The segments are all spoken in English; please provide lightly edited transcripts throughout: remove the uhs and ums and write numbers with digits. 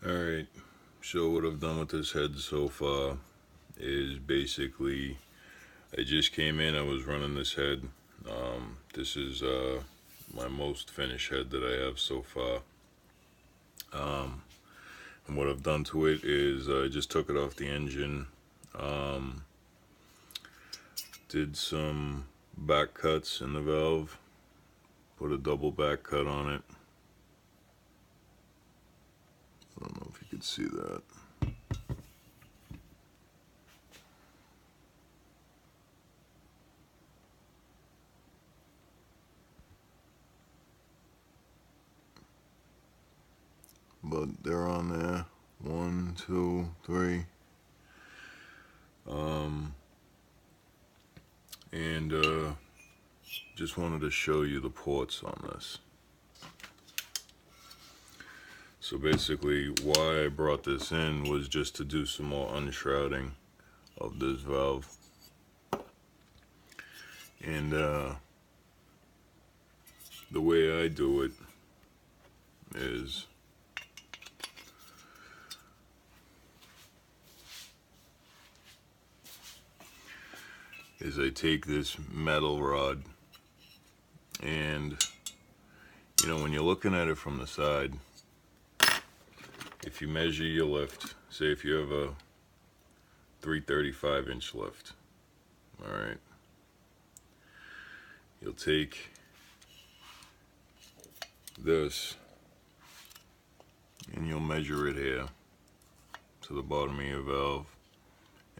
Alright, so what I've done with this head so far is basically, I just came in, I was running this head. This is my most finished head that I have so far. And what I've done to it is I just took it off the engine, did some back cuts in the valve, put a double back cut on it. I don't know if you could see that. But they're on there. 1, 2, 3. And just wanted to show you the ports on this. So basically why I brought this in was just to do some more unshrouding of this valve. And the way I do it is I take this metal rod, and you know, when you're looking at it from the side, if you measure your lift, say if you have a 335-inch lift, all right, you'll take this and you'll measure it here to the bottom of your valve,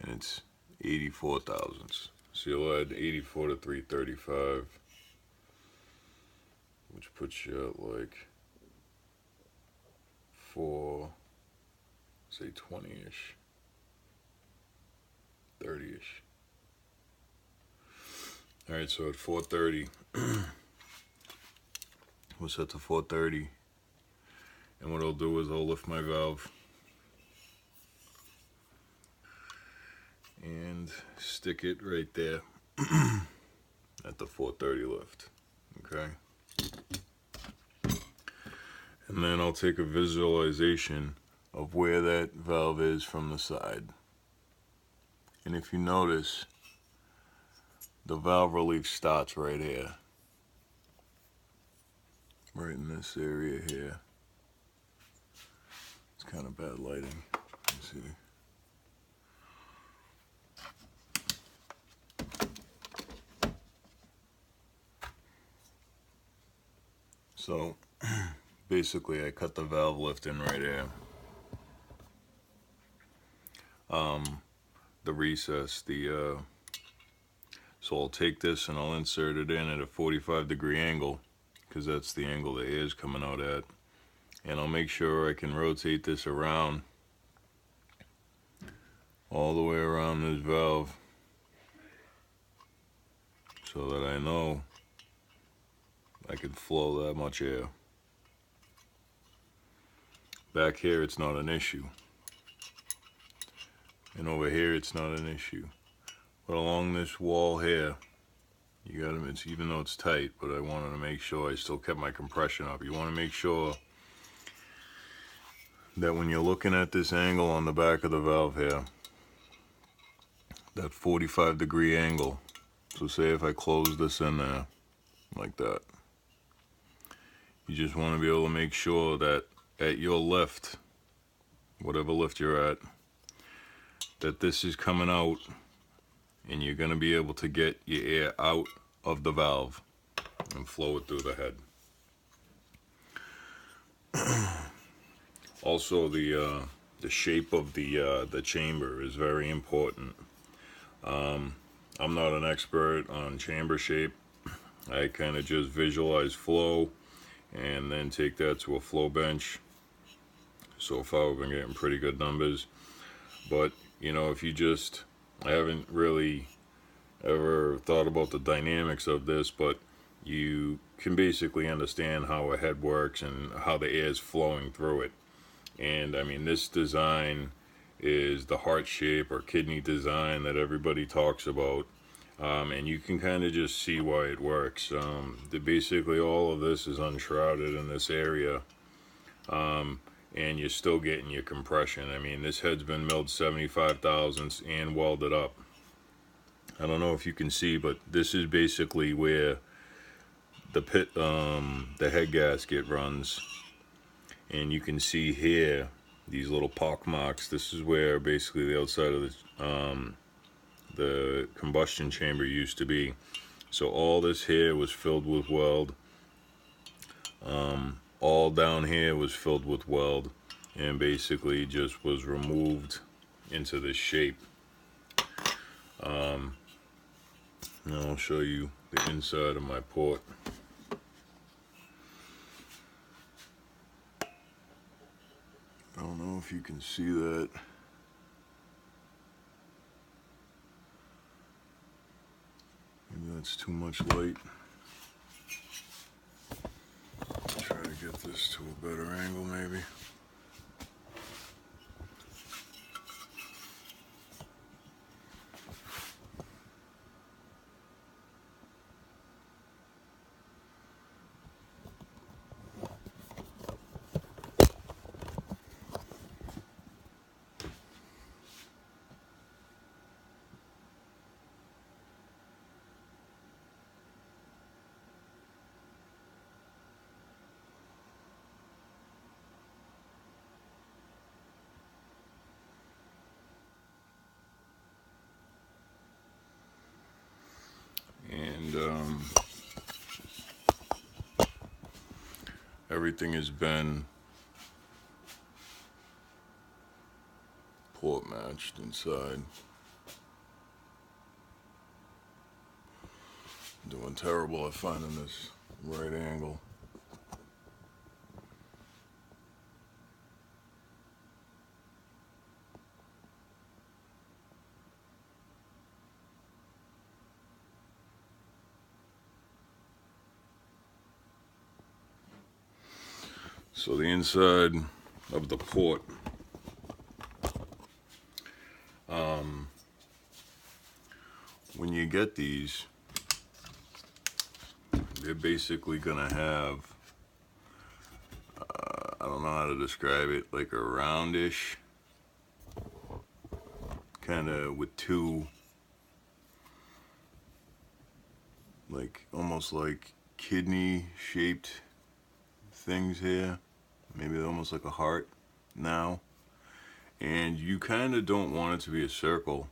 and it's 84 thousandths. So you'll add 84 to 335, which puts you at like 4, say 20-ish, 30-ish. All right, so at 430, we'll set to 430, and what I'll do is I'll lift my valve and stick it right there at the 430 lift, okay? And then I'll take a visualization of where that valve is from the side. And if you notice, the valve relief starts right here, right in this area here. It's kind of bad lighting, you see. So basically I cut the valve lift in right here. The recess, so I'll take this and I'll insert it in at a 45-degree angle, because that's the angle the air is coming out at. And I'll make sure I can rotate this around, all the way around this valve, so that I know I can flow that much air. Back here it's not an issue, and over here it's not an issue. But along this wall here, you got to, it's, even though it's tight, but I wanted to make sure I still kept my compression up. You want to make sure that when you're looking at this angle on the back of the valve here, that 45-degree angle, so say if I close this in there like that, you just want to be able to make sure that at your lift, whatever lift you're at, that this is coming out, and you're going to be able to get your air out of the valve and flow it through the head. Also, the shape of the chamber is very important. I'm not an expert on chamber shape. I kind of just visualize flow and then take that to a flow bench. So far we've been getting pretty good numbers, but you know, if you just, I haven't really ever thought about the dynamics of this, but you can basically understand how a head works and how the air is flowing through it. And I mean, this design is the heart shape or kidney design that everybody talks about, and you can kind of just see why it works. Basically all of this is unshrouded in this area, and you're still getting your compression. I mean, this head's been milled 75 thousandths and welded up. I don't know if you can see, but this is basically where the head gasket runs, and you can see here these little pock marks. This is where basically the outside of the combustion chamber used to be. So all this here was filled with weld. All down here was filled with weld, and basically just was removed into this shape. Now I'll show you the inside of my port. I don't know if you can see that. Maybe that's too much light. Try to get this to a better angle maybe. And everything has been port matched inside. Doing terrible at finding this right angle. So the inside of the port, when you get these, they're basically gonna have, I don't know how to describe it, like a roundish, kind of with two, like almost like kidney shaped things here. Maybe almost like a heart now. And you kind of don't want it to be a circle,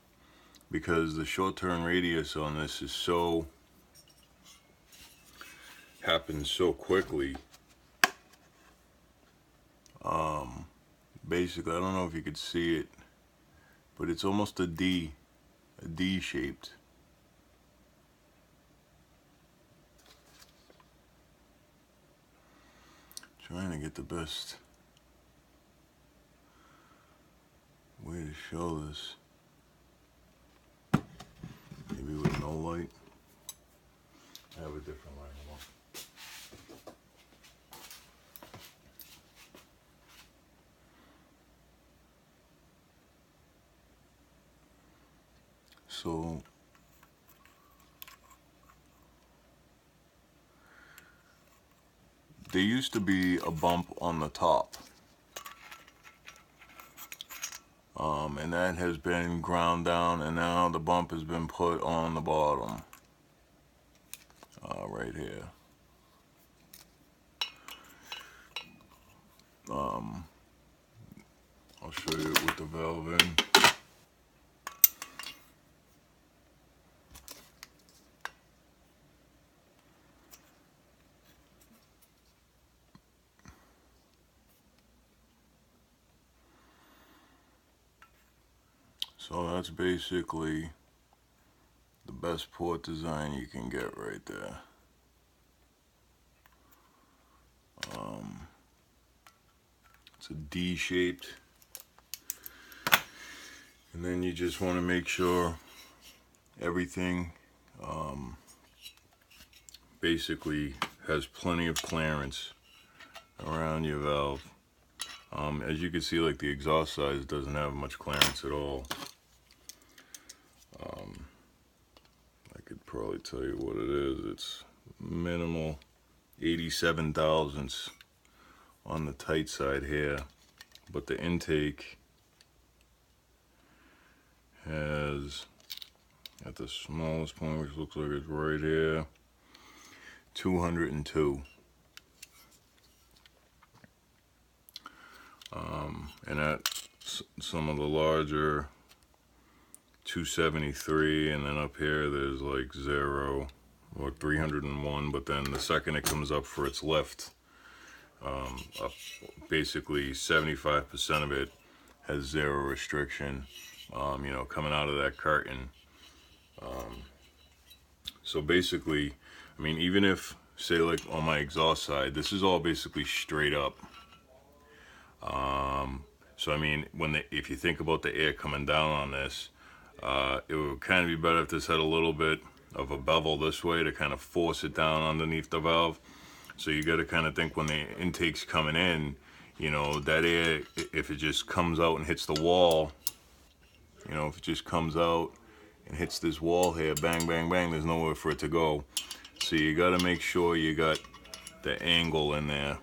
because the short turn radius on this is so, happens so quickly. Basically, I don't know if you could see it, but it's almost a D shaped. Trying to get the best way to show this. Maybe with no light. I have a different light. Hold on. So there used to be a bump on the top, and that has been ground down, and now the bump has been put on the bottom, right here. I'll show you with the valve in. So that's basically the best port design you can get right there. It's a D-shaped, and then you just want to make sure everything basically has plenty of clearance around your valve. As you can see, like the exhaust size doesn't have much clearance at all. I could probably tell you what it is. It's minimal, 87 thousandths on the tight side here. but the intake has, at the smallest point, which looks like it's right here, 202. And at some of the larger, 273, and then up here there's like 0 or 301, but then the second it comes up for its lift, up basically 75% of it has 0 restriction, you know, coming out of that carton. So basically, I mean, even if, say like on my exhaust side, this is all basically straight up. So I mean, if you think about the air coming down on this, it would kind of be better if this had a little bit of a bevel this way to kind of force it down underneath the valve. So you got to kind of think when the intake's coming in, you know, that air, if it just comes out and hits the wall, you know, if it just comes out and hits this wall here, bang, bang, bang, there's nowhere for it to go. So you got to make sure you got the angle in there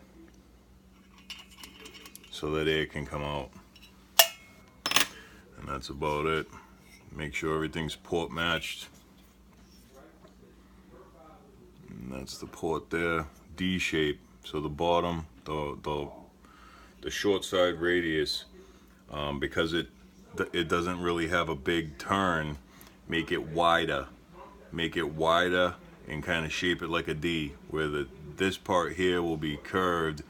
so that air can come out. And that's about it. Make sure everything's port matched. And that's the port there, D shape. So the bottom, the short side radius, because it doesn't really have a big turn, make it wider. Make it wider and kind of shape it like a D, where this part here will be curved,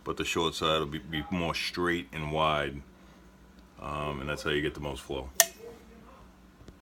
but the short side will be more straight and wide. And that's how you get the most flow.